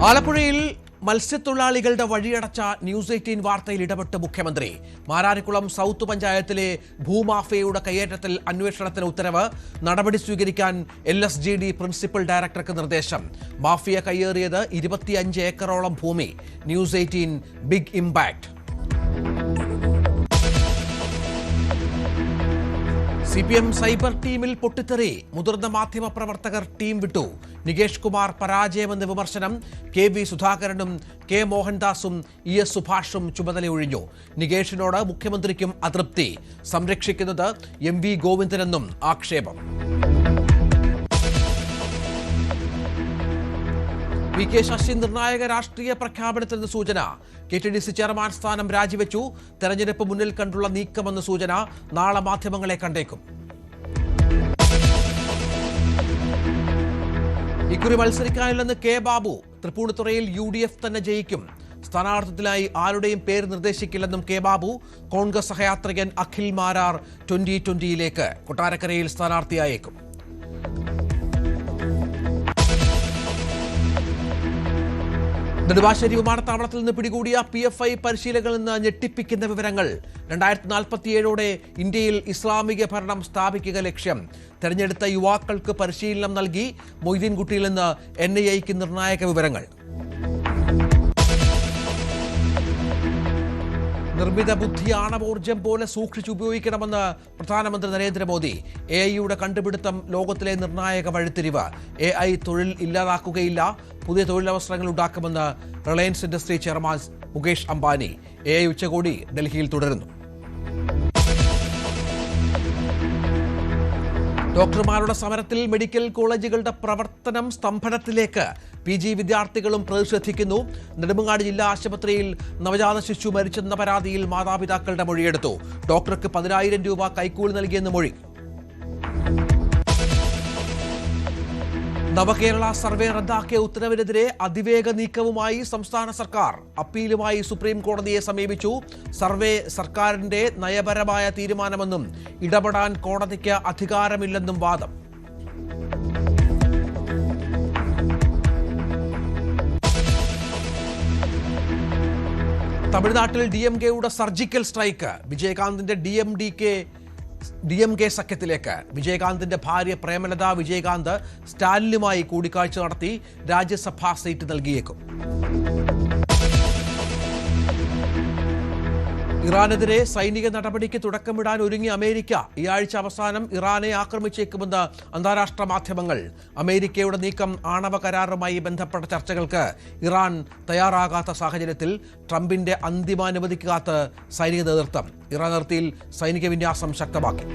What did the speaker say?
ആലപ്പുഴയിൽ മത്സ്യത്തൊഴിലാളികളുടെ വഴിയടച്ച ന്യൂസ് 18 വാർത്തയിൽ ഇടപെട്ട് മുഖ്യമന്ത്രി. മാരാരിക്കുളം സൗത്ത് പഞ്ചായത്തിലെ ഭൂമാഫിയയുടെ കയ്യേറ്റത്തിൽ അന്വേഷണത്തിന് ഉത്തരവ്. നടപടി സ്വീകരിക്കാൻ LSGD പ്രിൻസിപ്പൽ ഡയറക്ടർക്ക് നിർദ്ദേശം. മാഫിയ കയ്യേറിയത് 25 ഏക്കറോളം ഭൂമി. News 18 big impact. CPM cyber ടീമിൽ പൊട്ടിത്തെറി. മുതിർന്ന മാധ്യമ പ്രവർത്തകർ ടീം വിട്ടു. നികേഷ് കുമാർ പരാജയമെന്ന വിമർശനം. KV സുധാകരനും K മോഹൻദാസും ES സുഭാഷും ചുമതലയൊഴിഞ്ഞു. നികേഷിനോട് മുഖ്യമന്ത്രിക്കും അതൃപ്തി. സംരക്ഷിക്കുന്നത് MV ഗോവിന്ദനെന്നും ആക്ഷേപം. PK ശശി നിർണായക രാഷ്ട്രീയ പ്രഖ്യാപനത്തിന് സൂചന. KTDC ചെയർമാൻ സ്ഥാനം രാജിവെച്ചു. തെരഞ്ഞെടുപ്പ് മുന്നിൽ കണ്ടുള്ള നീക്കമെന്ന് സൂചന. നാളെ മാധ്യമങ്ങളെ കണ്ടേക്കും. ഇക്കുറി മത്സരിക്കാനില്ലെന്ന് K ബാബു. തൃപ്പൂണിത്തുറയിൽ UDF തന്നെ ജയിക്കും. സ്ഥാനാർത്ഥിത്തിലായി ആരുടെയും പേര് നിർദ്ദേശിക്കില്ലെന്നും K ബാബു. കോൺഗ്രസ് സഹയാത്രികൻ അഖിൽ മാരാർ 2020യിലേക്ക്. കൊട്ടാരക്കരയിൽ സ്ഥാനാർത്ഥിയായേക്കും. നെടുമ്പാശ്ശേരി വിമാനത്താവളത്തിൽ നിന്ന് പിടികൂടിയ PFI പരിശീലകരിൽ നിന്ന് ഞെട്ടിപ്പിക്കുന്ന വിവരങ്ങൾ. 2047ഓടെ ഇന്ത്യയിൽ ഇസ്ലാമിക ഭരണം സ്ഥാപിക്കുക ലക്ഷ്യം. തെരഞ്ഞെടുത്ത യുവാക്കൾക്ക് പരിശീലനം നൽകി. മൊയ്തീൻകുട്ടിയിൽ നിന്ന് NIAക്ക് നിർണായക വിവരങ്ങൾ. നിർമ്മിത ബുദ്ധി ആണവോർജം പോലെ സൂക്ഷിച്ചുപയോഗിക്കണമെന്ന് പ്രധാനമന്ത്രി നരേന്ദ്രമോദി. AI കണ്ടുപിടുത്തം ലോകത്തിലെ നിർണായക വഴിത്തിരിവ്. AI തൊഴിൽ ഇല്ലാതാക്കുകയില്ല, പുതിയ തൊഴിലവസരങ്ങൾ ഉണ്ടാക്കുമെന്ന് Reliance industry chairman Mukesh Ambani. AI ഉച്ചകോടി ഡൽഹിയിൽ തുടരുന്നു. ഡോക്ടർമാരുടെ സമരത്തിൽ മെഡിക്കൽ കോളേജുകളുടെ പ്രവർത്തനം സ്തംഭനത്തിലേക്ക്. PG വിദ്യാർത്ഥികളും പ്രതിഷേധിക്കുന്നു. നെടുമങ്ങാട് ജില്ലാ ആശുപത്രിയിൽ നവജാത ശിശു മരിച്ചെന്ന പരാതിയിൽ മാതാപിതാക്കളുടെ മൊഴിയെടുത്തു. ഡോക്ടർക്ക് 10,000 രൂപ കൈക്കൂലി നൽകിയെന്ന് മൊഴി. നവകേരള സർവേ റദ്ദാക്കിയ ഉത്തരവിനെതിരെ അതിവേഗ നീക്കവുമായി സംസ്ഥാന സർക്കാർ. അപ്പീലുമായി സുപ്രീം കോടതിയെ സമീപിച്ചു. സർവേ സർക്കാരിന്റെ നയപരമായ തീരുമാനമെന്നും ഇടപെടാൻ കോടതിക്ക് അധികാരമില്ലെന്നും വാദം. തമിഴ്നാട്ടിൽ DMKയുടെ സർജിക്കൽ സ്ട്രൈക്ക്. വിജയകാന്തിന്റെ DMK സഖ്യത്തിലേക്ക്. വിജയകാന്തിന്റെ ഭാര്യ പ്രേമലത വിജയകാന്ത് സ്റ്റാലിനുമായി കൂടിക്കാഴ്ച നടത്തി. രാജ്യസഭാ സീറ്റ് നൽകിയേക്കും. ഇറാനെതിരെ സൈനിക നടപടിക്ക് തുടക്കമിടാൻ ഒരുങ്ങി അമേരിക്ക. ഈ ആഴ്ച അവസാനം ഇറാനെ ആക്രമിച്ചേക്കുമെന്ന് അന്താരാഷ്ട്ര മാധ്യമങ്ങൾ. അമേരിക്കയുടെ നീക്കം ആണവ കരാറുമായി ബന്ധപ്പെട്ട ചർച്ചകൾക്ക് ഇറാൻ തയ്യാറാകാത്ത സാഹചര്യത്തിൽ ട്രംപിന്റെ അന്തിമാനുമതിക്ക് കാത്ത് സൈനിക നേതൃത്വം. ഇറാൻ അതിർത്തിയിൽ സൈനിക വിന്യാസം ശക്തമാക്കി.